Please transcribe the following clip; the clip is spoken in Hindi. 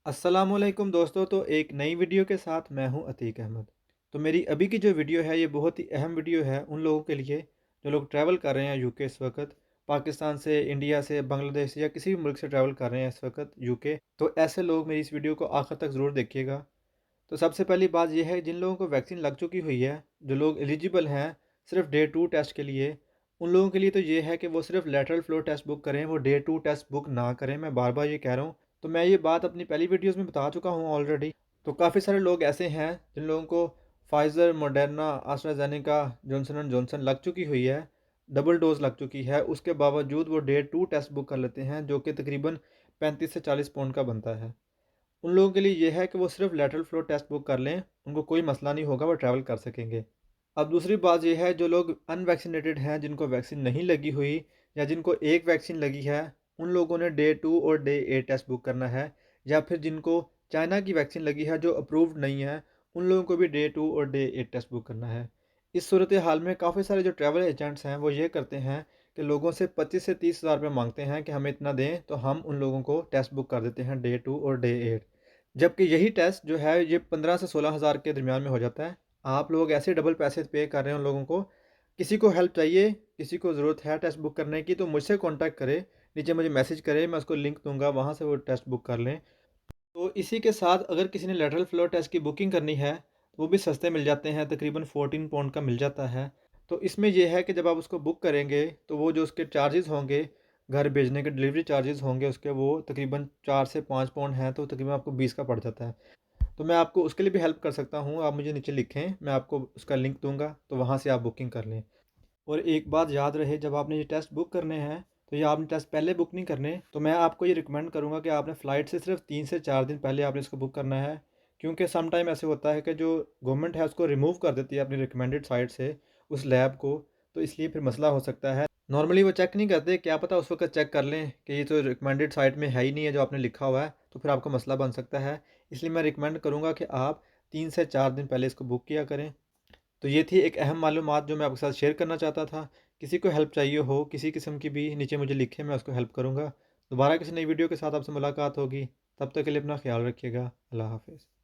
अस्सलामुअलैकुम दोस्तों। तो एक नई वीडियो के साथ मैं हूं अतीक अहमद। तो मेरी अभी की जो वीडियो है ये बहुत ही अहम वीडियो है उन लोगों के लिए जो लोग ट्रैवल कर रहे हैं यूके इस वक्त। पाकिस्तान से, इंडिया से, बांग्लादेश से या किसी भी मुल्क से ट्रैवल कर रहे हैं इस वक्त यूके। तो ऐसे लोग मेरी इस वीडियो को आखिर तक ज़रूर देखिएगा। तो सबसे पहली बात यह है, जिन लोगों को वैक्सीन लग चुकी हुई है, जो लोग एलिजिबल हैं सिर्फ डे 2 टेस्ट के लिए, उन लोगों के लिए तो ये है कि वो सिर्फ लेटरल फ्लो टेस्ट बुक करें, वो डे 2 टेस्ट बुक ना करें। मैं बार बार ये कह रहा हूँ। तो मैं ये बात अपनी पहली वीडियोस में बता चुका हूँ ऑलरेडी। तो काफ़ी सारे लोग ऐसे हैं जिन लोगों को Pfizer, Moderna, AstraZeneca, Johnson and Johnson लग चुकी हुई है, डबल डोज लग चुकी है, उसके बावजूद वो डे 2 टेस्ट बुक कर लेते हैं, जो कि तकरीबन 35 से 40 पाउंड का बनता है। उन लोगों के लिए ये है कि वो सिर्फ लेटरल फ्लो टेस्ट बुक कर लें, उनको कोई मसला नहीं होगा, वो ट्रैवल कर सकेंगे। अब दूसरी बात ये है, जो लोग अनवैक्सीनेटेड हैं, जिनको वैक्सीन नहीं लगी हुई या जिनको एक वैक्सीन लगी है, उन लोगों ने डे 2 और डे 8 टेस्ट बुक करना है। या फिर जिनको चाइना की वैक्सीन लगी है जो अप्रूव्ड नहीं है, उन लोगों को भी डे 2 और डे 8 टेस्ट बुक करना है। इस सूरत हाल में काफ़ी सारे जो ट्रैवल एजेंट्स हैं वो ये करते हैं कि लोगों से 25 से 30 हज़ार रुपये मांगते हैं कि हमें इतना दें तो हम उन लोगों को टेस्ट बुक कर देते हैं डे 2 और डे 8। जबकि यही टेस्ट जो है ये 15 से 16 हज़ार के दरमियान में हो जाता है। आप लोग ऐसे डबल पैसे पे कर रहे हैं उन लोगों को। किसी को हेल्प चाहिए, किसी को ज़रूरत है टेस्ट बुक करने की, तो मुझसे कॉन्टैक्ट करे, नीचे मुझे मैसेज करे, मैं उसको लिंक दूंगा, वहाँ से वो टेस्ट बुक कर लें। तो इसी के साथ अगर किसी ने लेटरल फ्लो टेस्ट की बुकिंग करनी है तो वो भी सस्ते मिल जाते हैं, तकरीबन 14 पाउंड का मिल जाता है। तो इसमें यह है कि जब आप उसको बुक करेंगे तो वो जो उसके चार्जेस होंगे, घर भेजने के डिलीवरी चार्जेस होंगे उसके, वो तकरीबन 4 से 5 पाउंड हैं, तो तकरीबन आपको 20 का पड़ जाता है। तो मैं आपको उसके लिए भी हेल्प कर सकता हूँ। आप मुझे नीचे लिखें, मैं आपको उसका लिंक दूंगा, तो वहाँ से आप बुकिंग कर लें। और एक बात याद रहे, जब आपने ये टेस्ट बुक करने हैं तो ये आपने टेस्ट पहले बुक नहीं करने। तो मैं आपको ये रिकमेंड करूँगा कि आपने फ़्लाइट से सिर्फ 3 से 4 दिन पहले आपने इसको बुक करना है। क्योंकि सम टाइम ऐसे होता है कि जो गवर्नमेंट है उसको रिमूव कर देती है अपनी रिकमेंडेड साइट से उस लैब को। तो इसलिए फिर मसला हो सकता है। नॉर्मली वो चेक नहीं करते, क्या पता उस वक्त चेक कर लें कि ये तो रिकमेंडेड साइट में है ही नहीं है जो आपने लिखा हुआ है, तो फिर आपको मसला बन सकता है। इसलिए मैं रिकमेंड करूँगा कि आप 3 से 4 दिन पहले इसको बुक किया करें। तो ये थी एक अहम मालूमात जो मैं आपके साथ शेयर करना चाहता था। किसी को हेल्प चाहिए हो किसी किस्म की भी, नीचे मुझे लिखें, मैं उसको हेल्प करूँगा। दोबारा किसी नई वीडियो के साथ आपसे मुलाकात होगी। तब तक के लिए अपना ख्याल रखिएगा। अल्लाह हाफ़िज़।